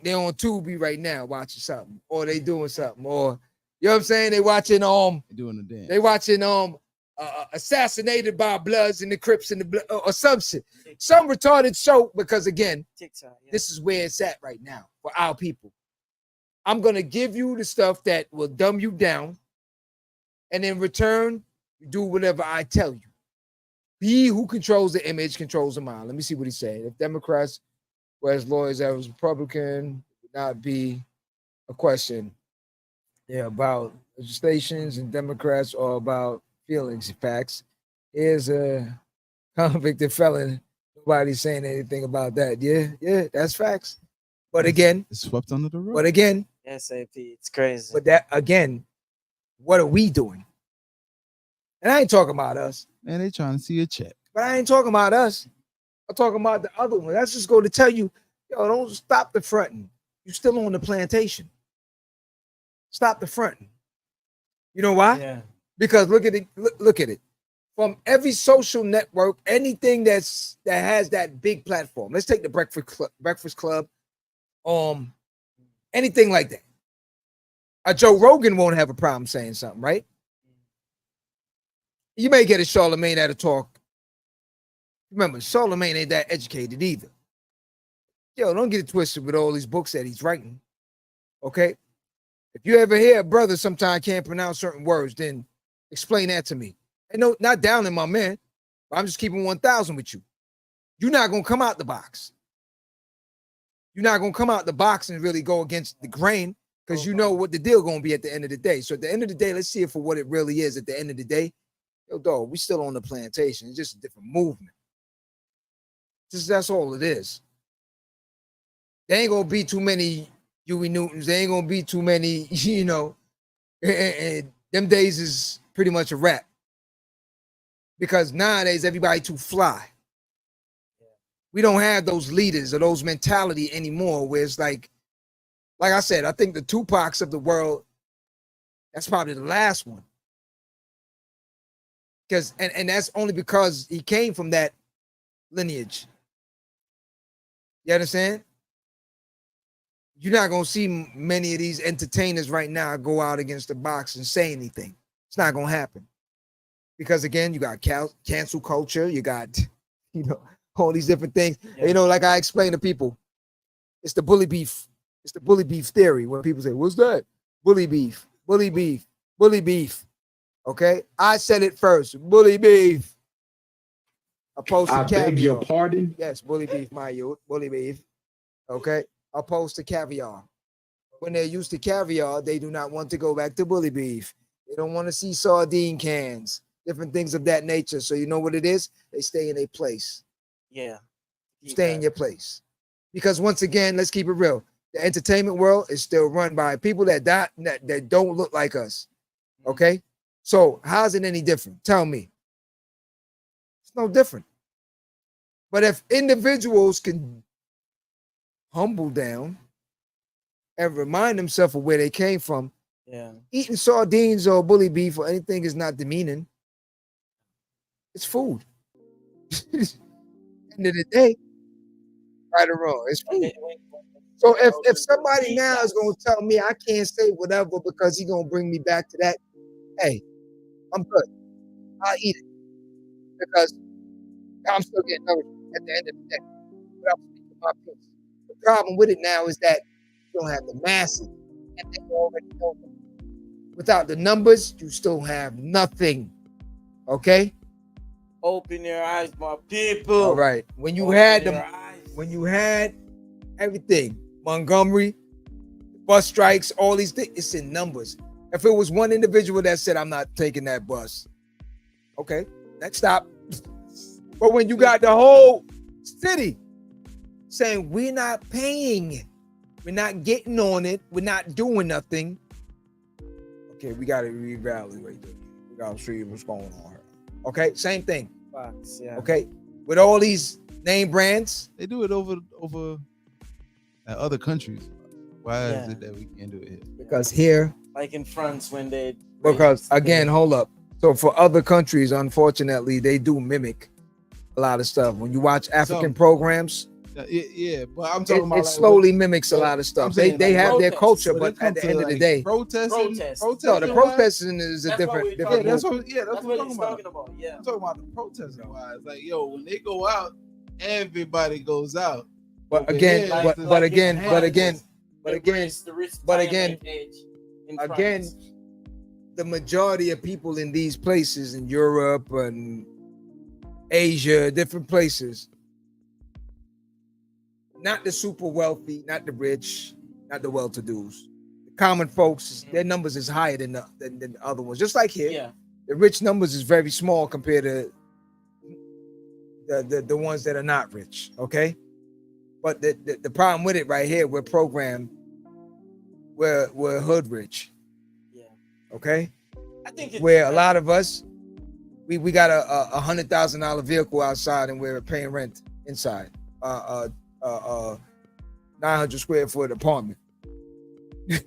They're on Tubi right now watching something, or they doing something, or you know what I'm saying? They watching doing the dance. They watching Assassinated by Bloods and the Crips and the blood, or some shit, some retarded show. Because again, this is where it's at right now for our people. I'm gonna give you the stuff that will dumb you down, and in return, you do whatever I tell you. He who controls the image controls the mind. Let me see what he said. If Democrats were as lawyers as Republican, it would not be a question. Yeah, about legislations and Democrats are about feelings, facts. Here's a convicted felon. Nobody's saying anything about that. Yeah, that's facts. But again, it's swept under the rug. But again, SAP, it's crazy. But that again, what are we doing? And I ain't talking about us. Man, they trying to see a check. But I ain't talking about us. I'm talking about the other one. That's just going to tell you, yo, don't stop the fronting. You're still on the plantation. Stop the fronting. You know why? Yeah. Because look at it. Look at it. From every social network, anything that has that big platform. Let's take the Breakfast Club. Anything like that. A Joe Rogan won't have a problem saying something, right? You may get a Charlemagne that'll talk. Remember, Charlemagne ain't that educated either. Yo, don't get it twisted with all these books that he's writing. Okay? If you ever hear a brother sometimes can't pronounce certain words, then explain that to me. And no, not down in my man. But I'm just keeping 1,000 with you. You're not going to come out the box. You're not going to come out the box and really go against the grain because you know what the deal going to be at the end of the day. So at the end of the day, let's see it for what it really is at the end of the day. Yo, dog, we still on the plantation. It's just a different movement. That's all it is. There ain't going to be too many Huey Newtons. There ain't going to be too many, you know, and them days is pretty much a wrap. Because nowadays, everybody too fly. We don't have those leaders or those mentality anymore where it's like I said, I think the Tupacs of the world, that's probably the last one. Because and that's only because he came from that lineage. You understand? You're not going to see many of these entertainers right now go out against the box and say anything. It's not gonna happen. Because again, you got cancel culture, you got, all these different things. Yeah. Like I explain to people, it's the bully beef. It's the bully beef theory. When people say, what's that? Bully beef, bully beef, bully beef. Okay? I said it first. Bully beef. Opposed to caviar. beg your pardon? Yes, bully beef, my youth. Bully beef. Okay? Opposed to caviar. When they're used to caviar, they do not want to go back to bully beef. They don't want to see sardine cans, different things of that nature. So you know what it is? They stay in a place. Yeah. Stay in your place. Because once again, let's keep it real. The entertainment world is still run by people that don't look like us. Okay? So how's it any different? Tell me. It's no different. But if individuals can humble down and remind themselves of where they came from, eating sardines or bully beef or anything is not demeaning. It's food. End of the day, right or wrong, it's food. So if somebody now is going to tell me I can't say whatever because he's going to bring me back to that, hey, I'm good. I'll eat it because I'm still getting nourished at the end of the day. But I'm speaking my piece. The problem with it now is that you don't have the masses, and they already know them. Without the numbers, you still have nothing. Okay? Open your eyes, my people. All right. When you had everything, Montgomery, bus strikes, all these things, it's in numbers. If it was one individual that said, I'm not taking that bus, okay, next stop. But when you got the whole city saying, we're not paying, we're not getting on it, we're not doing nothing, okay, we got to reevaluate this. We got to see what's going on here. Okay, same thing. Facts, yeah. Okay, with all these name brands, They do it over at other countries. Why is it that we can't do it here? because here, Like in France when they... because again, hold up. So for other countries, unfortunately, they do mimic a lot of stuff. When you watch African programs, Yeah, but I'm talking about it slowly mimics a lot of stuff. They have their culture, but at the end of the day, protesting. no, the protesting is a different. Yeah, that's what That's we're what he's talking about. talking about. Yeah. I'm talking about the protesting wise. Like, yo, when they go out, everybody goes out. But again, but again, the majority of people in these places in Europe and Asia, different places, not the super wealthy, not the rich, not the well-to-dos. The common folks, their numbers is higher than the other ones. Just like here, the rich numbers is very small compared to the ones that are not rich. Okay, but the problem with it right here, we're programmed, we're hood rich. Okay, I think where a lot of us, we got a $100,000 vehicle outside and we're paying rent inside. 900 square foot apartment. You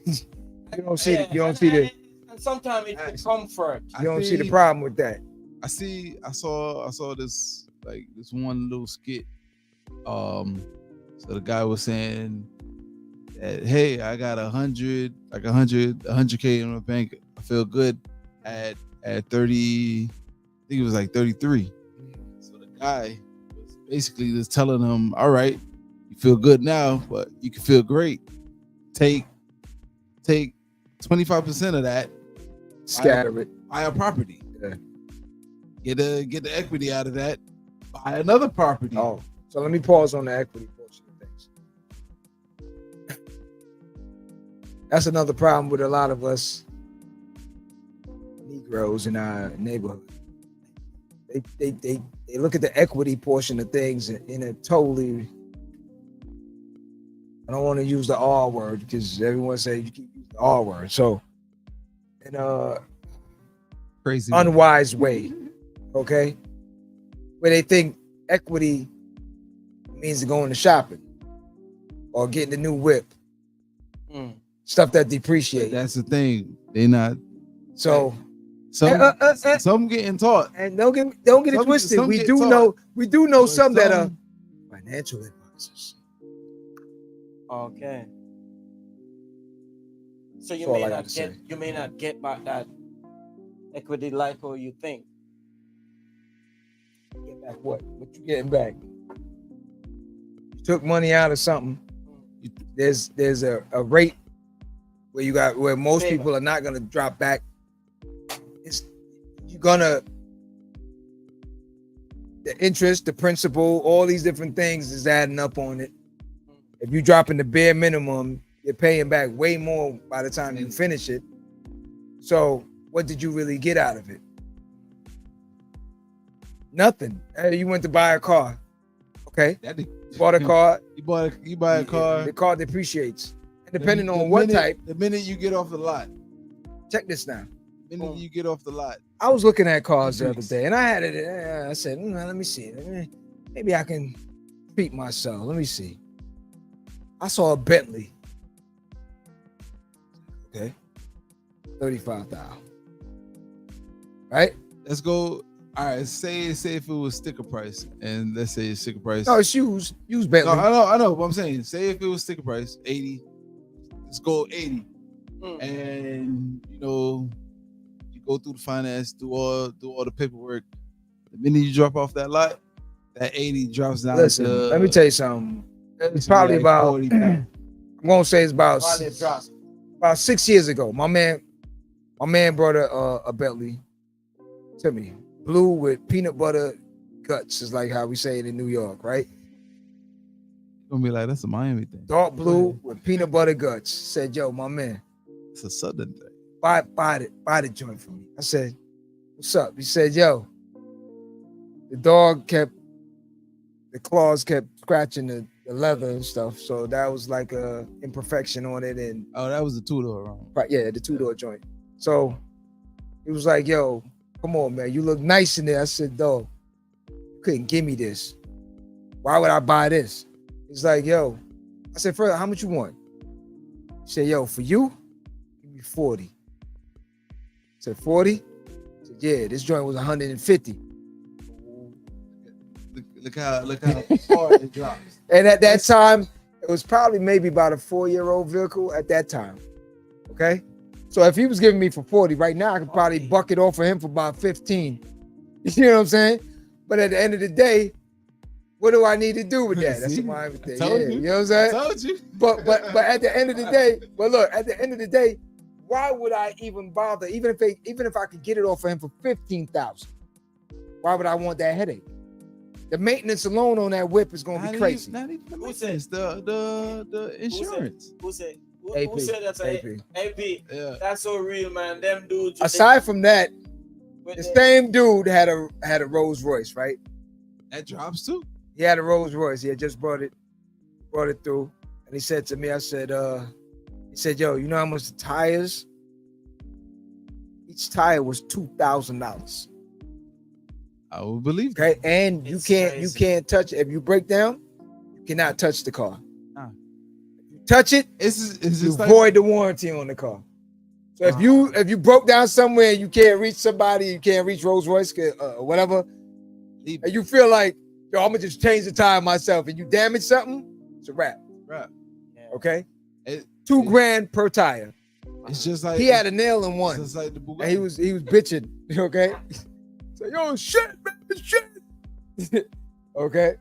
don't see the. And sometimes it's comfort. You don't see the problem with that. I saw this one little skit. So the guy was saying that, hey, I got 100K in my bank. I feel good at 30. I think it was like 33. So the guy was basically just telling him, all right, you feel good now, but you can feel great. Take 25% of that, scatter it, buy a property. Yeah. Get the equity out of that, buy another property. Oh, so let me pause on the equity portion of things. That's another problem with a lot of Negroes in our neighborhood. They look at the equity portion of things in a totally, I don't want to use the R word because everyone says you keep using the R word. So in a crazy unwise way, okay? Where they think equity means going to shopping or getting the new whip. Stuff that depreciates. That's the thing. They not so some getting taught. And don't get it twisted. We do know some that are financial advisors. Okay. So you may not get back equity like how you think. Get back what? What you getting back? You took money out of something. There's a rate where most people are not gonna drop back. The interest, the principal, all these different things is adding up on it. If you dropping the bare minimum, you're paying back way more by the time you finish it. So what did you really get out of it? Nothing. Hey, you went to buy a car. Okay. You bought a car. You buy a car. The car depreciates. And depending on what type. The minute you get off the lot. Check this now. The minute you get off the lot. I was looking at cars the other day, and I had it. I said, let me see. Maybe I can treat myself. Let me see. I saw a Bentley. Okay. $35,000. Right? Let's go. All right. Say if it was sticker price, and let's say it's sticker price. No, it's used Bentley. No, I know. But I'm saying, say if it was sticker price, 80. Let's go 80. And you go through the finance, do all the paperwork. The minute you drop off that lot, that 80 drops down. Listen, let me tell you something. It's probably like about 40. I'm gonna say it's about 6 years ago. My man brought a Bentley to me, blue with peanut butter guts, is like how we say it in New York, right? You're gonna be like, that's a Miami thing. Dark blue with peanut butter guts. Said, yo, my man, it's a Southern thing. Buy the joint for me. I said, what's up? He said, yo, the claws kept scratching the leather and stuff. So that was like a imperfection on it. And that was the 2-door wrong. Right, yeah, the 2-door joint. So he was like, yo, come on, man, you look nice in there. I said, dog, you couldn't give me this. Why would I buy this? He's like, yo. I said, how much you want? He said, yo, for you, give me 40. I said, 40? I said, yeah, this joint was 150. Look how hard it drops. And at that time, it was probably maybe about a 4-year-old vehicle at that time. Okay? So if he was giving me for 40, right now I could probably buck it off for him for about 15. You know what I'm saying? But at the end of the day, what do I need to do with that? That's my everything. Yeah, you know what I'm saying? I told you. But at the end of the day, at the end of the day, why would I even bother? Even if I could get it off for him for $15,000, why would I want that headache? The maintenance alone on that whip is gonna be crazy. Not even the maintenance, the insurance. Who said AP, who said that's AP? Yeah. That's so real, man. Them dudes. Aside from that, the same dude had a Rolls Royce, right? That drops too. He had a Rolls Royce. He had just brought it through, and he said to me, he said, yo, you know how much the tires? Each tire was $2,000. I would believe that. Okay, and you can't touch it. If you break down, you cannot touch the car. If you touch it, you void the warranty on the car. So if you broke down somewhere, you can't reach somebody, you can't reach Rolls Royce or whatever, and you feel like, yo, I'm gonna just change the tire myself, and you damage something, it's a wrap. Yeah. Okay, $2,000 per tire. It's just like he had a nail in one. Just like the Bugatti. And he was bitching. Okay. So, yo, shit, man, shit. Okay.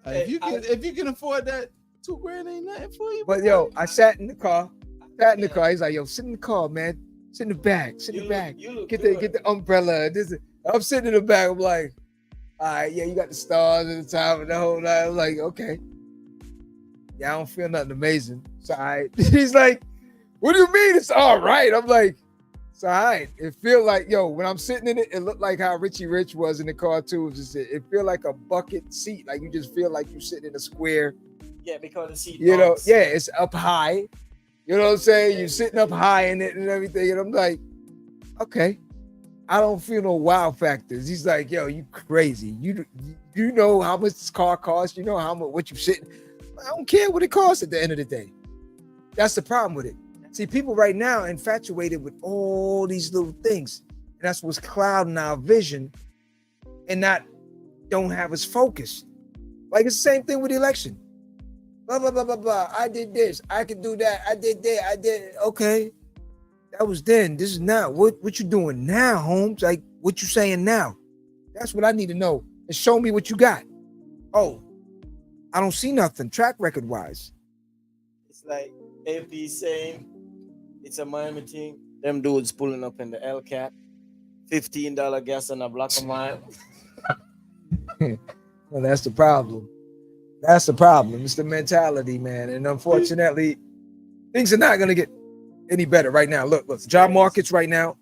If you can afford that, $2,000 ain't nothing for you. But yo, I sat in the car. He's like, yo, sit in the car, man. Sit in the back. Sit in the back. Get the umbrella. I'm sitting in the back. I'm like, all right, yeah, you got the stars at the top and the whole night. I'm like, okay. Yeah, I don't feel nothing amazing. It's all right. He's like, what do you mean it's all right? I'm like, it's all right. It feel like, yo, when I'm sitting in it, it looked like how Richie Rich was in the car too. It feel like a bucket seat. Like you just feel like you're sitting in a square. Yeah, because the seat. You know, yeah, it's up high. You know what I'm saying? You're sitting up high in it and everything. And I'm like, okay. I don't feel no wow factors. He's like, yo, you crazy. You know how much this car costs. You know how much what you sitting. I don't care what it costs at the end of the day. That's the problem with it. See, people right now are infatuated with all these little things. And that's what's clouding our vision and don't have us focused. Like it's the same thing with the election. Blah, blah, blah, blah, blah. I did this. I could do that. I did that. I did. Okay. That was then. This is now. What you doing now, Holmes? Like, what you saying now? That's what I need to know. And show me what you got. Oh, I don't see nothing track record wise. It's like AP saying it's a Miami thing. Them dudes pulling up in the L-Cat, $15 gas on a block of mile. Well, that's the problem. That's the problem. It's the mentality, man. And unfortunately, things are not going to get any better right now. Look, job markets right now.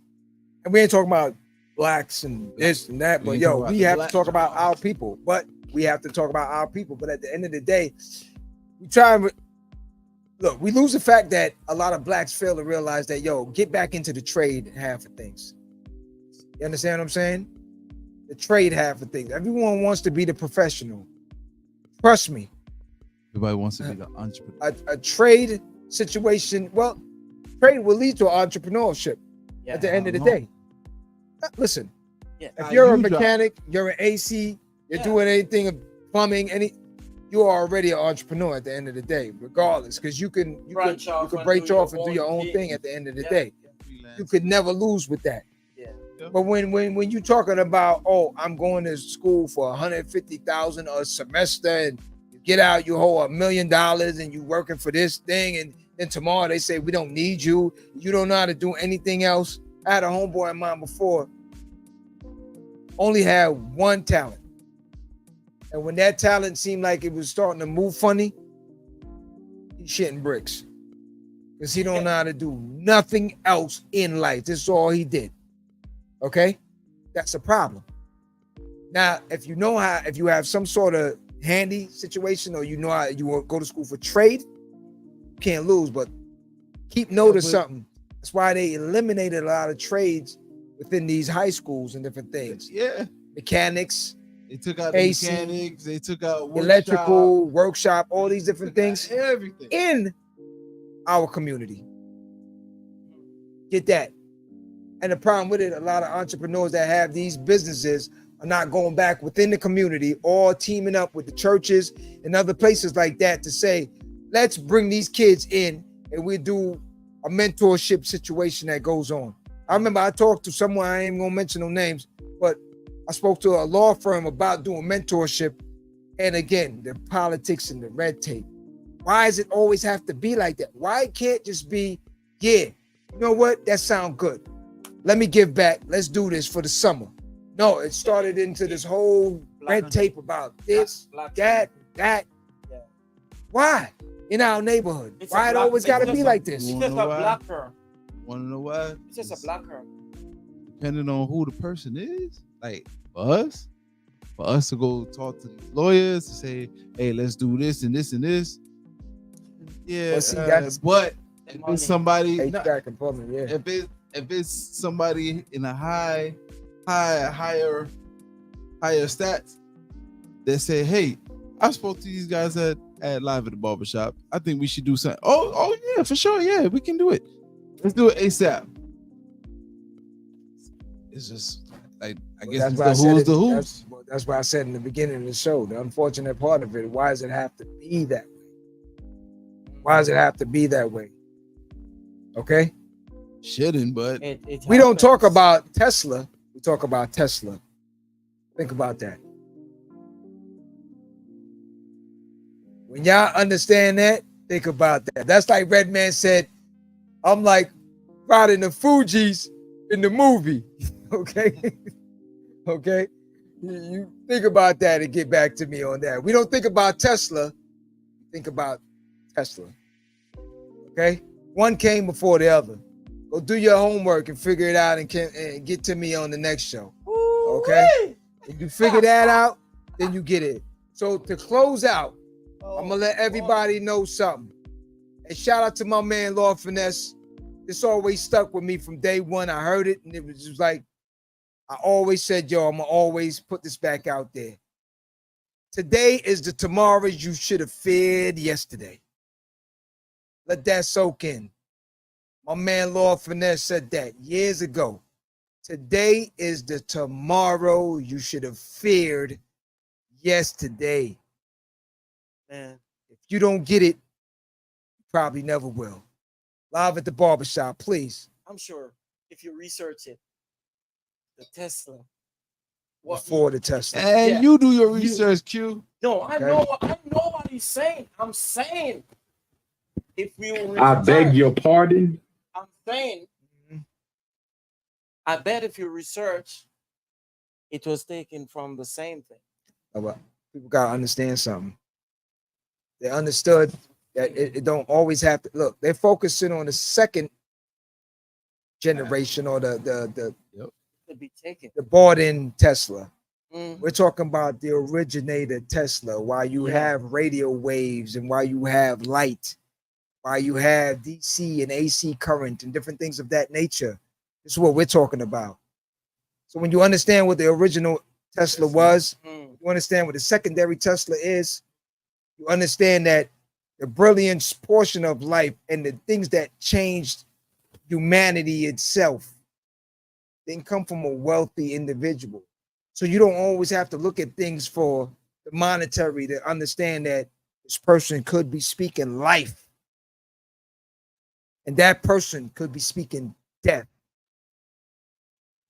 And we ain't talking about blacks and this and that, but yo, we have to talk about our people. But we have to talk about our people. But at the end of the day, we try and look, we lose the fact that a lot of blacks fail to realize that, yo, get back into the trade half of things. You understand what I'm saying? The trade half of things. Everyone wants to be the professional. Trust me. Everybody wants to be the entrepreneur. A trade situation, well, trade will lead to entrepreneurship at the end of the day. Listen, if you're a mechanic, you're an AC, you're doing anything of plumbing, you are already an entrepreneur at the end of the day, regardless, because you can branch off and do your own thing at the end of the day. You could never lose with that. But when you're talking about, oh, I'm going to school for $150,000 a semester, and you get out, you hold $1 million, and you working for this thing, and then tomorrow they say we don't need you. You don't know how to do anything else. I had a homeboy of mine before, only had one talent, and when that talent seemed like it was starting to move funny, he's shitting bricks because he don't know how to do nothing else in life. This is all he did. Okay, that's a problem. Now, if you have some sort of handy situation, or you know how you want to go to school for trade, you can't lose. But keep note of something. That's why they eliminated a lot of trades within these high schools and different things. Yeah, mechanics. They took out AC, mechanics. They took out electrical, workshop, all these different things. Everything in our community. Get that. And the problem with it, a lot of entrepreneurs that have these businesses are not going back within the community or teaming up with the churches and other places like that to say, let's bring these kids in and we do a mentorship situation that goes on. I remember I talked to someone, I ain't gonna mention no names, but I spoke to a law firm about doing mentorship. And again, the politics and the red tape. Why does it always have to be like that? Why can't it just be, yeah, you know what? That sounds good. Let me give back. Let's do this for the summer. No, it started into this whole red tape about this, that. Yeah. Why? In our neighborhood. Why it always got to be like this? It's just a blocker. Want to know why? It's just a blocker. Depending on who the person is, like for us to go talk to these lawyers to say, hey, let's do this and this and this. Yeah, Well, see, but if it's somebody, if it's somebody in a higher stats that say, hey, I spoke to these guys at Live at the Barbershop. I think we should do something. Oh yeah, for sure. Yeah, we can do it. Let's do it ASAP. It's just like, I guess it's the who's. That's why I said in the beginning of the show, the unfortunate part of it, why does it have to be that way? Why does it have to be that way? Okay? Shouldn't, but we don't talk about Tesla. We talk about Tesla. Think about that. When y'all understand that, think about that. That's like Redman said, I'm like riding the Fujis in the movie. Okay? Okay? You think about that and get back to me on that. We don't think about Tesla. Think about Tesla. Okay? One came before the other. Go do your homework and figure it out and get to me on the next show. Okay? If you figure that out, then you get it. So to close out, I'm gonna let everybody know something. And shout out to my man Lord Finesse. This always stuck with me from day one. I heard it and it was just like, I always said, yo, I'm gonna always put this back out there. Today is the tomorrow you should have feared yesterday. Let that soak in. My man Lord Finesse said that years ago. Today is the tomorrow you should have feared yesterday. Man, if you don't get it, you probably never will. Live at the Barbershop, please I'm sure if you research it, the Tesla. Before the Tesla. And you do your research, Q. No, I know what he's saying. I'm saying if we will I beg your pardon. I'm saying I bet if you research, it was taken from the same thing. But people gotta understand something. They understood that it don't always have to look. They're focusing on the second generation or the To be taken. bought-in Tesla. Mm. We're talking about the originator Tesla. While you have radio waves and while you have light, while you have DC and AC current and different things of that nature. This is what we're talking about. So when you understand what the original Tesla was, you understand what the secondary Tesla is, you understand that the brilliance portion of life and the things that changed humanity itself didn't come from a wealthy individual. So you don't always have to look at things for the monetary to understand that this person could be speaking life. And that person could be speaking death.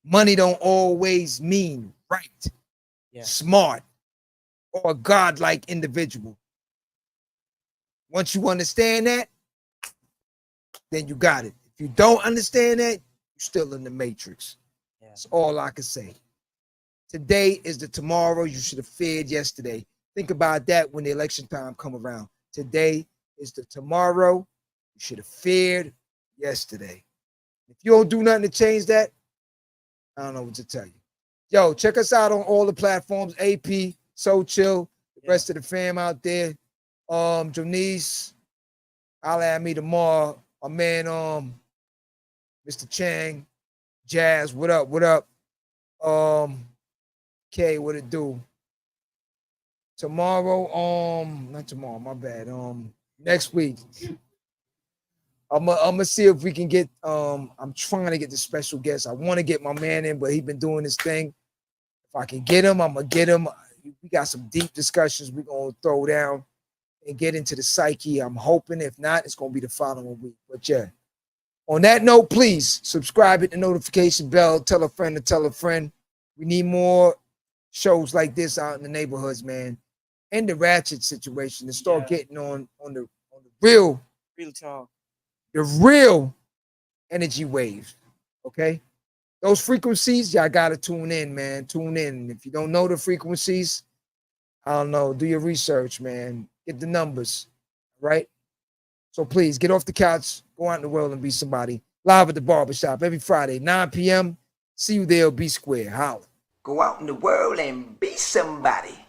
Money don't always mean right, smart, or a godlike individual. Once you understand that, then you got it. If you don't understand that, you're still in the matrix. That's all I can say. Today is the tomorrow you should have feared yesterday. Think about that when the election time come around. Today is the tomorrow you should have feared yesterday. If you don't do nothing to change that, I don't know what to tell you. Yo, check us out on all the platforms. AP, So Chill, the rest of the fam out there. Jonice, holla at me tomorrow. My man, Mr. Chang, Jazz, what up? What up? K, what it do? Tomorrow, not tomorrow, my bad. Next week. I'm gonna see if we can get I'm trying to get the special guest. I want to get my man in, but he's been doing his thing. If I can get him, I'm gonna get him. We got some deep discussions we're gonna throw down and get into the psyche. I'm hoping. If not, it's gonna be the following week. But yeah. On that note, please subscribe, hit the notification bell, tell a friend to tell a friend. We need more shows like this out in the neighborhoods, man. And the ratchet situation to start getting on the real talk. The real energy waves. Okay? Those frequencies, y'all gotta tune in, man. Tune in. If you don't know the frequencies, I don't know, do your research, man. Get the numbers, right? So please get off the couch, go out in the world and be somebody. Live at the Barbershop every Friday, 9 p.m. See you there, B Square. Holla. Go out in the world and be somebody.